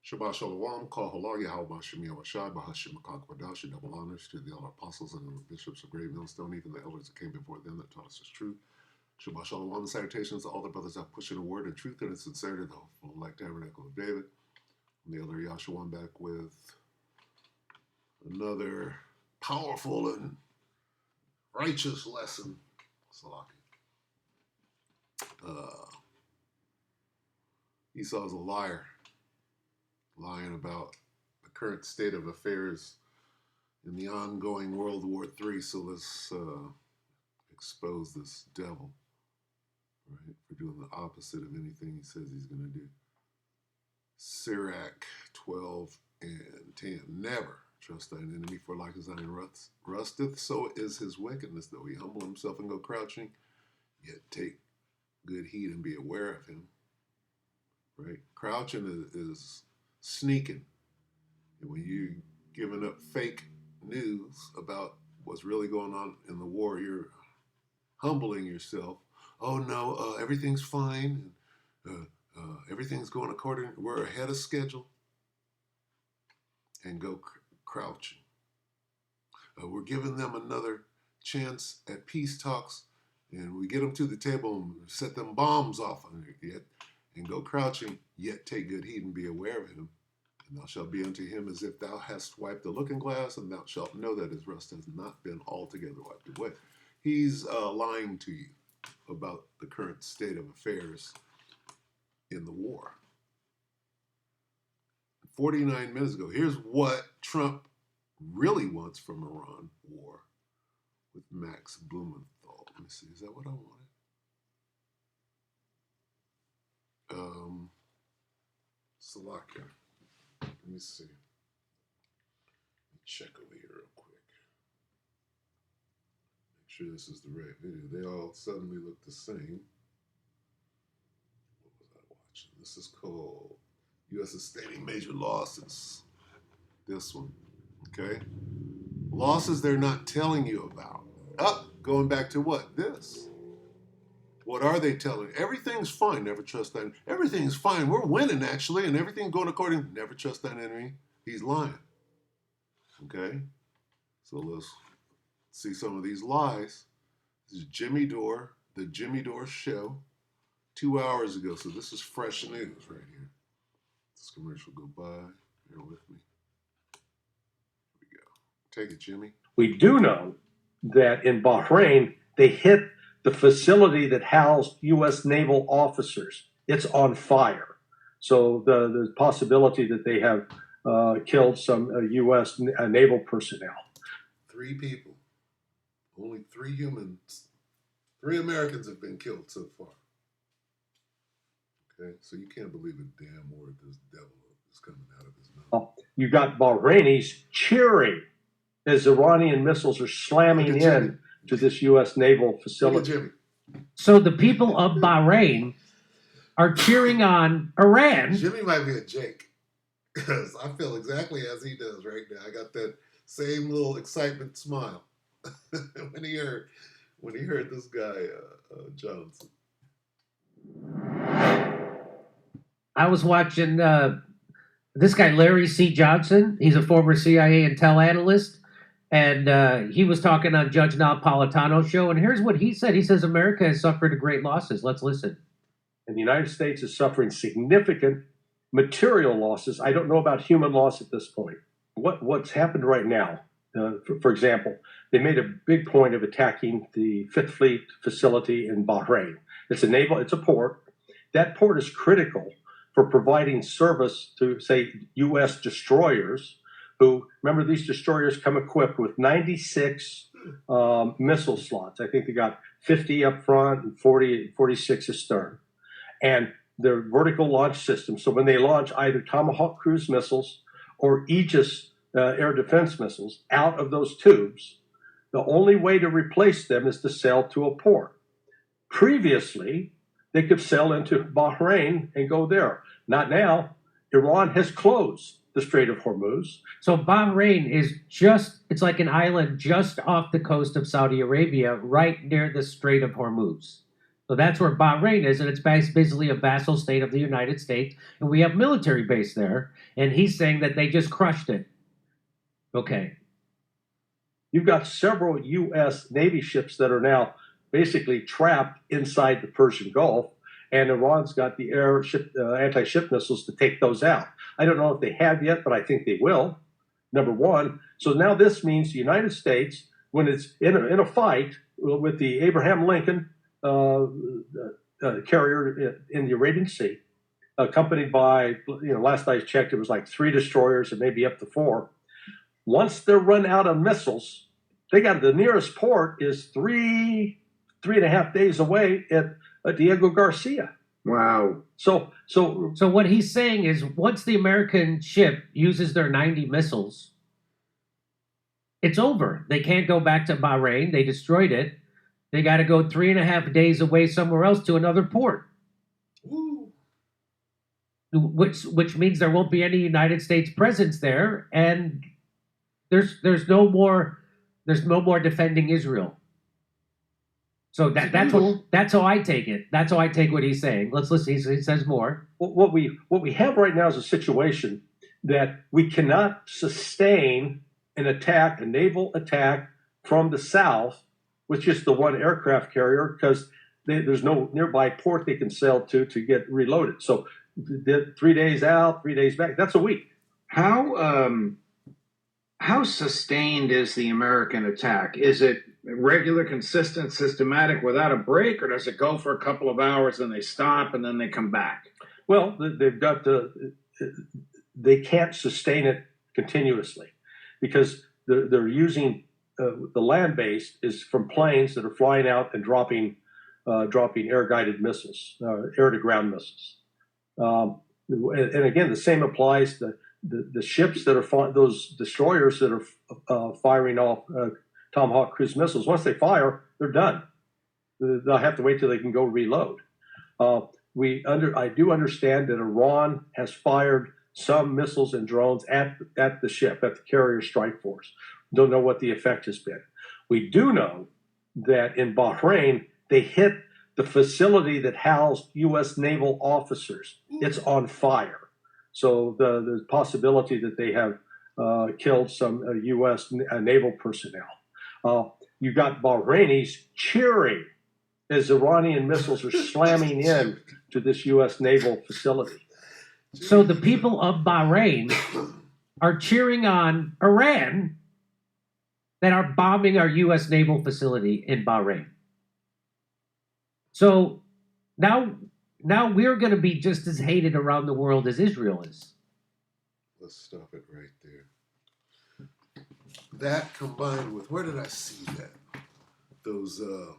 Shabbat Shalom, Kal Halal, Yahweh Shemi Awashai, Bahashim Akakwadashi, double honors to the elder apostles and the bishops of Great Millstone, even the elders that came before them that taught us the truth. Shabbat Shalom, and salutations to all the brothers that push in the word and truth and in sincerity, the hopeful elect tabernacle of David. And the elder Yahshua, I'm back with another powerful and righteous lesson. Salaki. Esau's a liar, lying about the current state of affairs in the ongoing World War III. So let's expose this devil, right, for doing the opposite of anything he says he's going to do. Sirach 12 and 10. Never trust thine enemy, for like as iron rusteth, so is his wickedness. Though he humble himself and go crouching, yet take good heed and be aware of him. Right? Crouching is sneaking. And when you giving up fake news about what's really going on in the war, you're humbling yourself. Oh no, everything's fine. Everything's going according. We're ahead of schedule. And go crouching. We're giving them another chance at peace talks, and we get them to the table and set them bombs off on it, and go crouching, yet take good heed and be aware of him. And thou shalt be unto him as if thou hast wiped the looking glass, and thou shalt know that his rust has not been altogether wiped away. He's lying to you about the current state of affairs in the war. 49 minutes ago, here's what Trump really wants from Iran war with Max Blumenthal. Let me see, is that what I wanted? Salakia. Let me see. Let me check over here real quick. Make sure this is the right video. They all suddenly look the same. What was I watching? This is called U.S. Sustaining Major Losses. This one. Okay? Losses they're not telling you about. Going back to what? This. What are they telling you? Everything's fine. Never trust thine. Everything's fine. We're winning, actually, and everything going according. Never trust thine enemy. He's lying. Okay? So let's see some of these lies. This is Jimmy Dore, the Jimmy Dore Show, 2 hours ago. So this is fresh news right here. This commercial go by. Bear with me. Here we go. Take it, Jimmy. We do know that in Bahrain, they hit the facility that housed U.S. naval officers. It's on fire. So the possibility that they have killed some U.S. naval personnel. 3 people. Only 3 humans. 3 Americans have been killed so far. Okay, so you can't believe a damn word this devil is coming out of his mouth. You got Bahrainis cheering as Iranian missiles are slamming in to this U.S. naval facility. So the people of Bahrain are cheering on Iran. Jimmy might be a Jake, because I feel exactly as he does right now. I got that same little excitement smile when he heard this guy Johnson. I was watching this guy Larry C. Johnson. He's a former CIA intel analyst. And he was talking on Judge Napolitano's show, and here's what he said. He says America has suffered great losses. Let's listen. And the United States is suffering significant material losses. I don't know about human loss at this point. What's happened right now, for example, they made a big point of attacking the Fifth Fleet facility in Bahrain. It's a port. That port is critical for providing service to, say, U.S. destroyers, who, remember, these destroyers come equipped with 96 missile slots. I think they got 50 up front and 46 astern. And they're vertical launch systems. So when they launch either Tomahawk cruise missiles or Aegis air defense missiles out of those tubes, the only way to replace them is to sail to a port. Previously, they could sail into Bahrain and go there. Not now. Iran has closed the Strait of Hormuz. So Bahrain is it's like an island just off the coast of Saudi Arabia, right near the Strait of Hormuz. So that's where Bahrain is, and it's basically a vassal state of the United States, and we have military base there. And he's saying that they just crushed it. Okay. You've got several U.S. Navy ships that are now basically trapped inside the Persian Gulf, and Iran's got the anti-ship missiles to take those out. I don't know if they have yet, but I think they will. Number one. So now this means the United States, when it's in a fight with the Abraham Lincoln carrier in the Arabian Sea, accompanied by, last I checked, it was like 3 destroyers and maybe up to 4. Once they're run out of missiles, they got the nearest port is 3.5 days away at Diego Garcia. Wow. So So what he's saying is, once the American ship uses their 90 missiles, it's over. They can't go back to Bahrain. They destroyed it. They got to go 3.5 days away somewhere else to another port. Woo. Which means there won't be any United States presence there, and there's no more defending Israel. So that's how I take it. That's how I take what he's saying. Let's listen. He says more. what we have right now is a situation that we cannot sustain an attack, a naval attack from the south with just the one aircraft carrier, because there's no nearby port they can sail to get reloaded. So 3 days out, 3 days back. That's a week. How sustained is the American attack? Is it regular, consistent, systematic, without a break, or does it go for a couple of hours and they stop and then they come back? Well, they can't sustain it continuously because they're using the land base is from planes that are flying out and dropping air guided missiles, air to ground missiles. And again, the same applies to the ships that are those destroyers that are firing off Tomahawk cruise missiles. Once they fire, they're done. They'll have to wait till they can go reload. I do understand that Iran has fired some missiles and drones at the ship, at the carrier strike force. Don't know what the effect has been. We do know that in Bahrain, they hit the facility that housed U.S. naval officers. It's on fire. So the possibility that they have killed some U.S. Naval personnel. You got Bahrainis cheering as Iranian missiles are slamming in to this U.S. naval facility. So the people of Bahrain are cheering on Iran that are bombing our U.S. naval facility in Bahrain. So now we're going to be just as hated around the world as Israel is. Let's stop it right there. That combined with, where did I see that? Those, let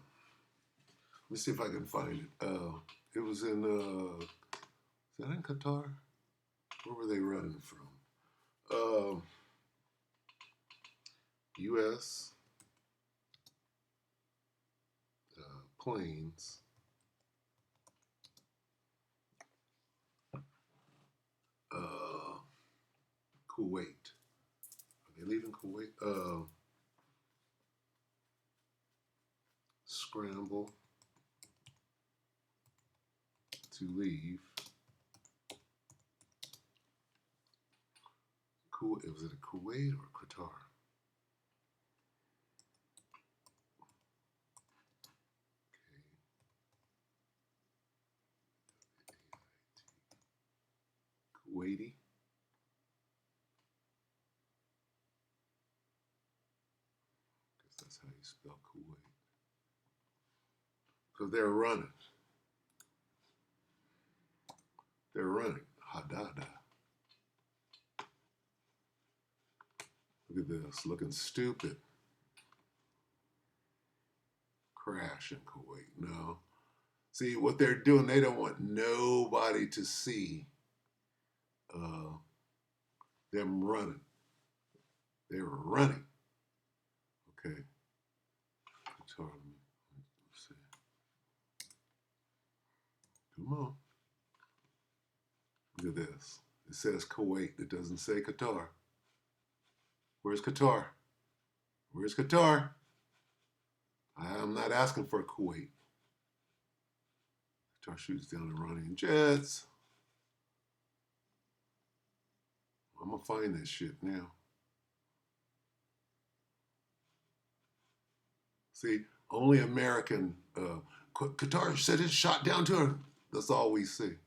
me see if I can find it. It was in, is that in Qatar? Where were they running from? U.S. Planes. Kuwait. Are they leaving Kuwait? Scramble to leave. Was it a Kuwait or Qatar? Kuwaiti. Guess that's how you spell Kuwait. Because they're running. They're running. Hadada. Look at this. Looking stupid. Crash in Kuwait. No. See, what they're doing, they don't want nobody to see them running. They were running. Okay. Come on. Look at this. It says Kuwait. It doesn't say Qatar. Where's Qatar? Where's Qatar? I'm not asking for Kuwait. Qatar shoots down Iranian jets. I'm gonna find that shit now. See, only American. Qatar said it shot down to her. That's all we see.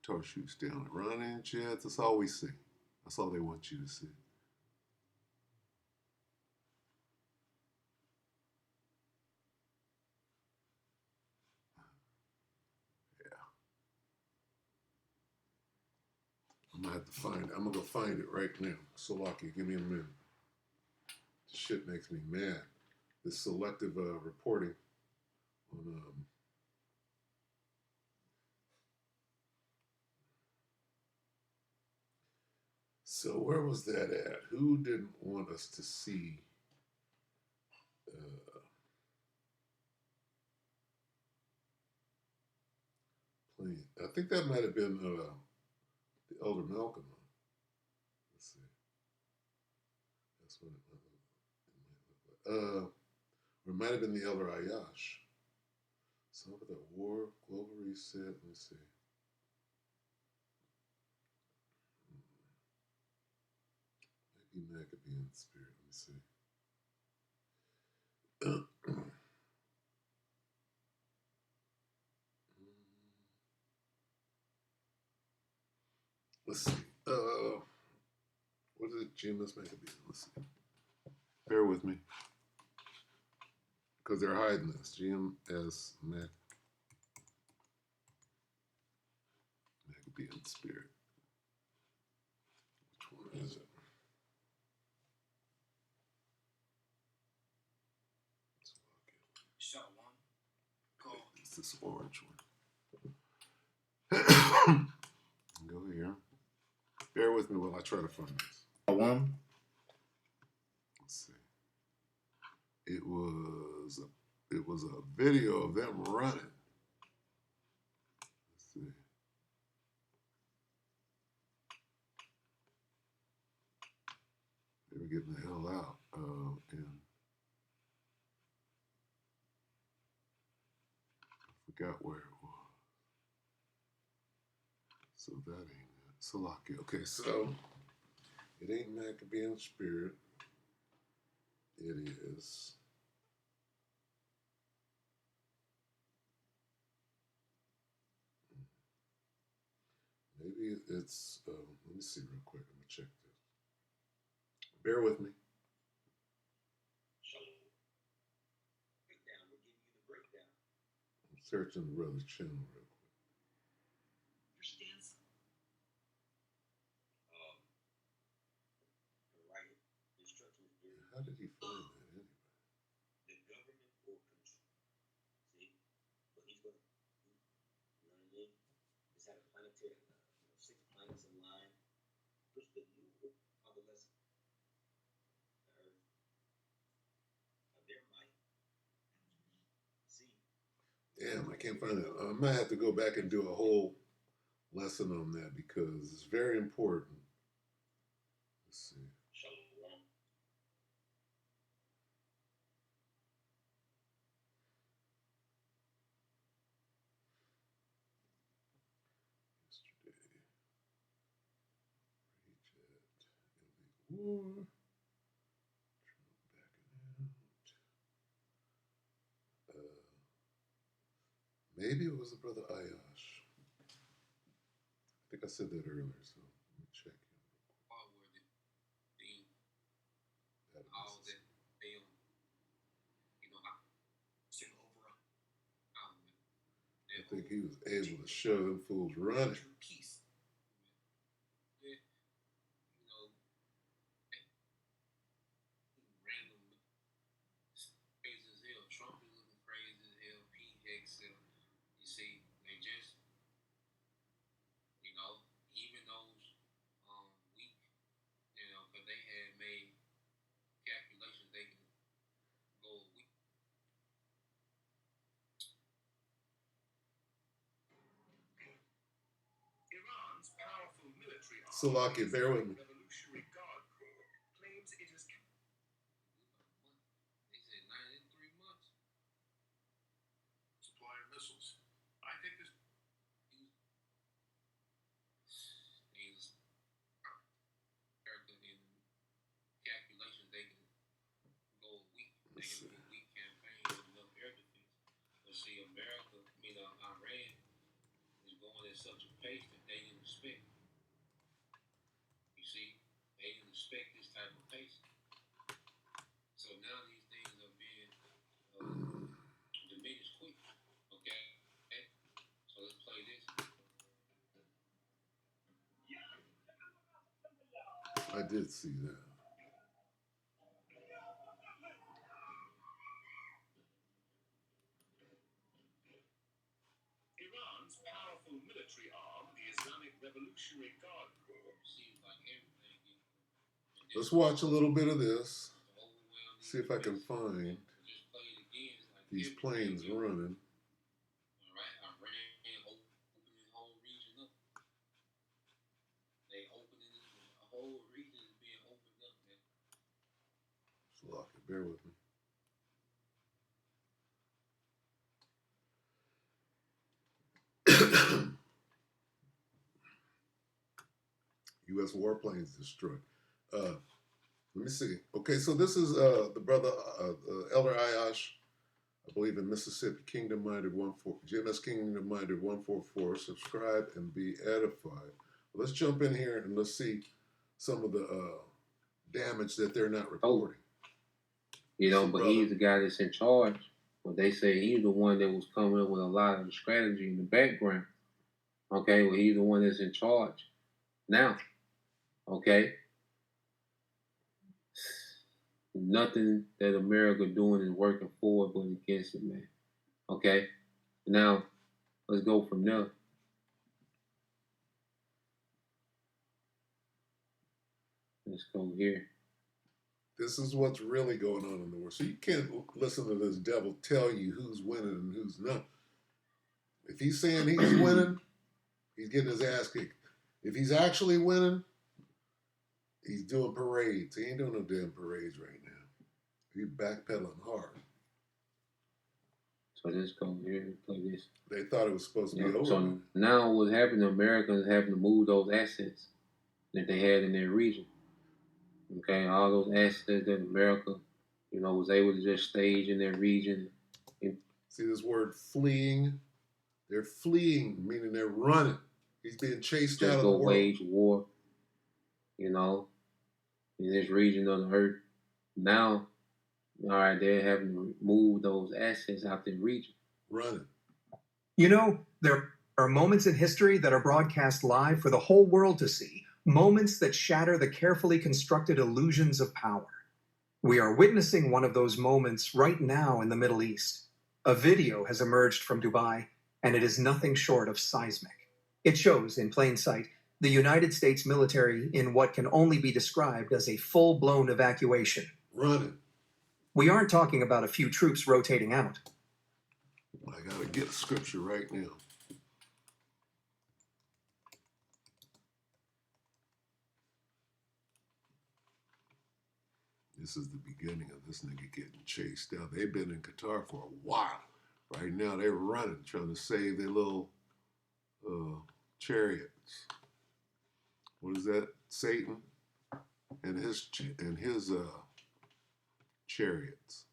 Qatar shoots down Iranian jets. That's all we see. That's all they want you to see. I'm gonna have to find it. I'm gonna go find it right now. Slovakia, give me a minute. This shit makes me mad. This selective reporting on so where was that at? Who didn't want us to see plane? I think that might have been the Elder Malcolm. Let's see. That's what it might look like. Or it might have been the Elder Ayash. Some of the war, global reset. Let me see. Maybe Maccabean spirit. Let me see. Let's see. What is it? GMS Maccabean. Let's see. Bear with me. Because they're hiding this. GMS Maccabean spirit. Which one is it? It's this orange one. Go here. Bear with me while I try to find this. One. Let's see. It was a video of them running. Let's see. They were getting the hell out. And I forgot where it was. So that ain't it. Salakia. Okay, so it ain't Maccabean spirit. It is. Maybe it's. Let me see real quick. I'm gonna check this. Bear with me. I'm searching the brother's channel real quick. How did he find that anyway? Damn, I can't find it. I might have to go back and do a whole lesson on that because it's very important. Let's see. Yesterday. Reject. Illegal war. Trump backing out. Maybe it was the brother Ayash. I think I said that earlier, so let me check him. I think he was able to show them fools running. Salakia, bear with me. see. weak campaign with enough air defense. But see, America, Iran is going at such a pace that they didn't expect. You see, they didn't expect this type of pace. So now these things are being diminished quick. Okay? So let's play this. I did see that. Iran's powerful military arm, the Islamic Revolutionary Guard Corps, Seems like everything. Let's watch a little bit of this. Overwhelmed. See if I can find Just play it again. It's like these everything planes else. running. All right, Iran opening the whole region up. They opening the whole region is being opened up, man. Just lock it. Bear with me. U.S. warplanes destroyed. Let me see. Okay, so this is the brother Elder Ayash, I believe in Mississippi, Kingdom Minded 14, GMS Kingdom Minded 144. Subscribe and be edified. Let's jump in here and let's see some of the damage that they're not reporting. You know, So, but brother, he's the guy that's in charge. But they say he's the one that was coming up with a lot of the strategy in the background. Okay, well, he's the one that's in charge now. Okay, nothing that America doing is working forward but against it, man. Okay, now let's go from there. Let's go here. this is what's really going on in the world. So you can't listen to this devil tell you who's winning and who's not. If he's saying he's winning, he's getting his ass kicked. If he's actually winning, he's doing parades. He ain't doing no damn parades right now. He's backpedaling hard. So let's go here and play this. They thought it was supposed to be over. So now what's happening, Americans having to move those assets that they had in their region. Okay, all those assets that America, was able to just stage in their region. See this word fleeing? They're fleeing, meaning they're running. He's being chased out Just of the go world. wage war, in this region of the earth. Now, all right, they're having to move those assets out their region. Running. You know, there are moments in history that are broadcast live for the whole world to see, moments that shatter the carefully constructed illusions of power. We are witnessing one of those moments right now in the Middle East. A video has emerged from Dubai, and it is nothing short of seismic. It shows, in plain sight, the United States military in what can only be described as a full-blown evacuation. Running. We aren't talking about a few troops rotating out. I gotta get scripture right now. This is the beginning of this nigga getting chased out. They've been in Qatar for a while. Right now they're running, trying to save their little chariots. What is that? Satan and his chariots.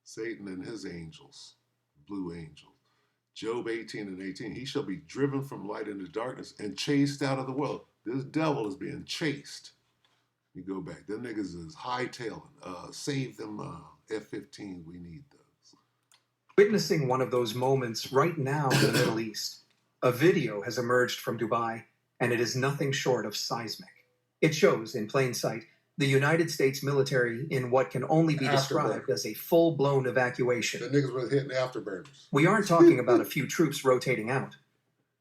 Satan and his angels, blue angels. Job 18 and 18. He shall be driven from light into darkness and chased out of the world. This devil is being chased. You go back. Them niggas is hightailing. Save them F-15. We need those. Witnessing one of those moments right now in the Middle East. A video has emerged from Dubai, and it is nothing short of seismic. It shows, in plain sight, the United States military in what can only be described as a full-blown evacuation. The niggas were hitting afterburners. We aren't talking about a few troops rotating out.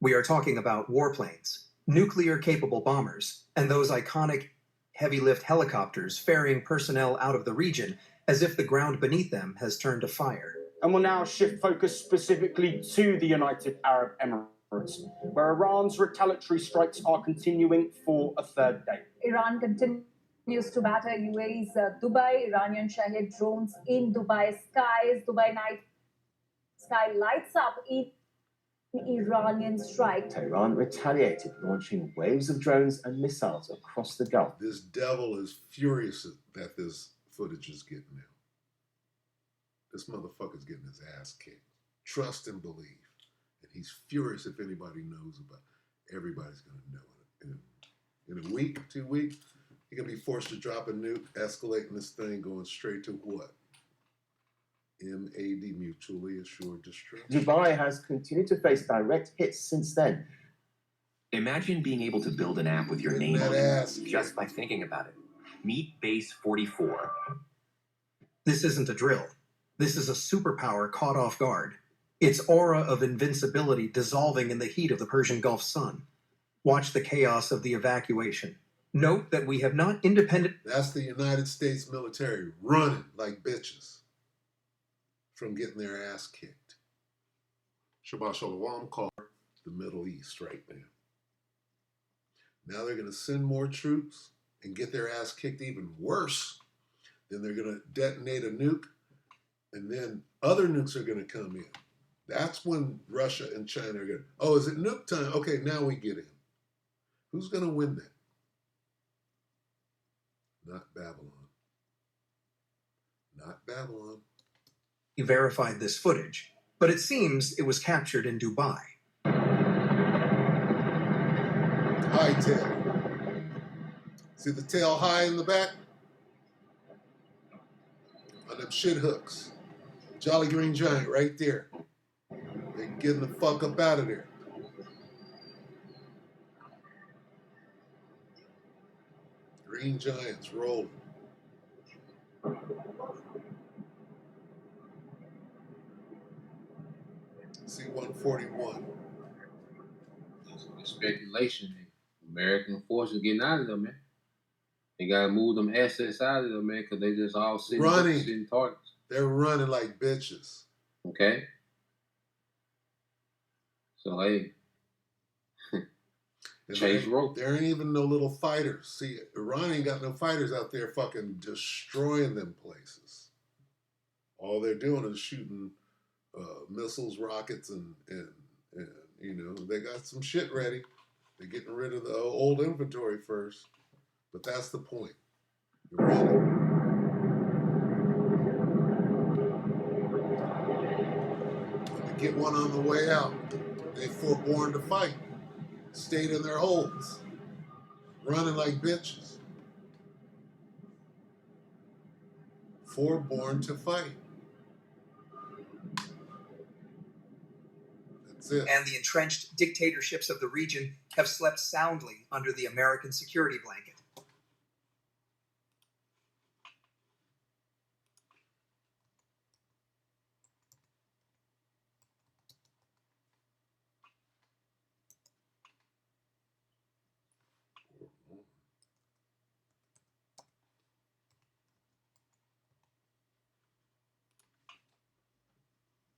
We are talking about warplanes, nuclear-capable bombers, and those iconic heavy-lift helicopters ferrying personnel out of the region as if the ground beneath them has turned to fire. And we'll now shift focus specifically to the United Arab Emirates, where Iran's retaliatory strikes are continuing for a third day. Iran continues to batter UAE's Dubai. Iranian Shahed drones in Dubai skies. Dubai night sky lights up in Iranian strike. Tehran retaliated, launching waves of drones and missiles across the Gulf. This devil is furious that this footage is getting out. This motherfucker's getting his ass kicked. Trust and believe. And he's furious if anybody knows about it. Everybody's going to know it. In a week, 2 weeks, he's going to be forced to drop a nuke, escalating this thing, going straight to what? MAD, mutually assured destruction. Dubai has continued to face direct hits since then. Imagine being able to build an app with your name on it just by thinking about it. Meet Base 44. This isn't a drill. This is a superpower caught off guard. Its aura of invincibility dissolving in the heat of the Persian Gulf sun. Watch the chaos of the evacuation. Note that we have not independent... That's the United States military running like bitches from getting their ass kicked. Shabbat Shalom called the Middle East right now. Now they're going to send more troops and get their ass kicked even worse. Then they're going to detonate a nuke, and then other nukes are going to come in. That's when Russia and China are going to, oh, is it nuke time? Okay, now we get in. Who's going to win that? Not Babylon. Not Babylon. He verified this footage, but it seems it was captured in Dubai. High tail. See the tail high in the back? On them shit hooks. Jolly Green Giant right there. They're getting the fuck up out of there. Green Giants rolling. C-141. Speculation. American forces getting out of there, man. They gotta move them assets out of there, man, because they just all sitting targets. They're running like bitches. Okay. So hey, chase rope. There ain't even no little fighters. See, Iran ain't got no fighters out there fucking destroying them places. All they're doing is shooting missiles, rockets, and you know, they got some shit ready. They're getting rid of the old inventory first. But that's the point. You're running. When they get one on the way out, they forborn to fight. Stayed in their holes. Running like bitches. Forborn to fight. That's it. And the entrenched dictatorships of the region have slept soundly under the American security blanket.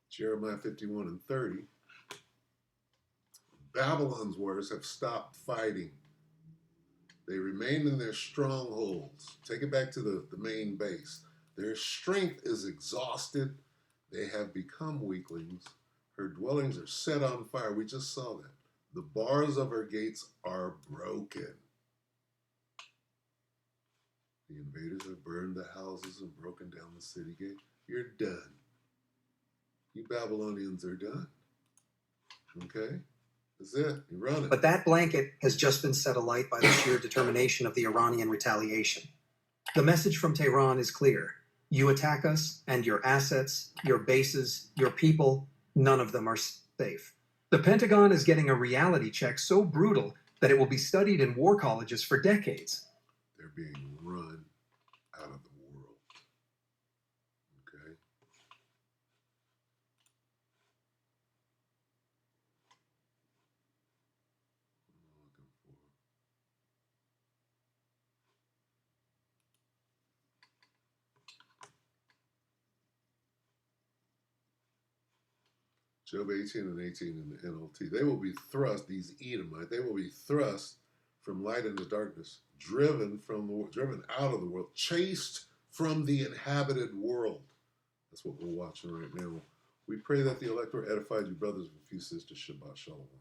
Jeremiah 51 and 30. Babylon's warriors have stopped fighting. They remain in their strongholds. Take it back to the main base. Their strength is exhausted. They have become weaklings. Her dwellings are set on fire. We just saw that. The bars of her gates are broken. The invaders have burned the houses and broken down the city gate. You're done. You Babylonians are done. Okay? That's it. You're running. But that blanket has just been set alight by the sheer determination of the Iranian retaliation. The message from Tehran is clear. You attack us, and your assets, your bases, your people, none of them are safe. The Pentagon is getting a reality check so brutal that it will be studied in war colleges for decades. They're being run out of the world. Okay? Job 18 and 18 in the NLT. They will be thrust, these Edomites, they will be thrust from light into darkness, driven out of the world, chased from the inhabited world. That's what we're watching right now. We pray that the elector edified you brothers and a few sisters. Shabbat Shalom.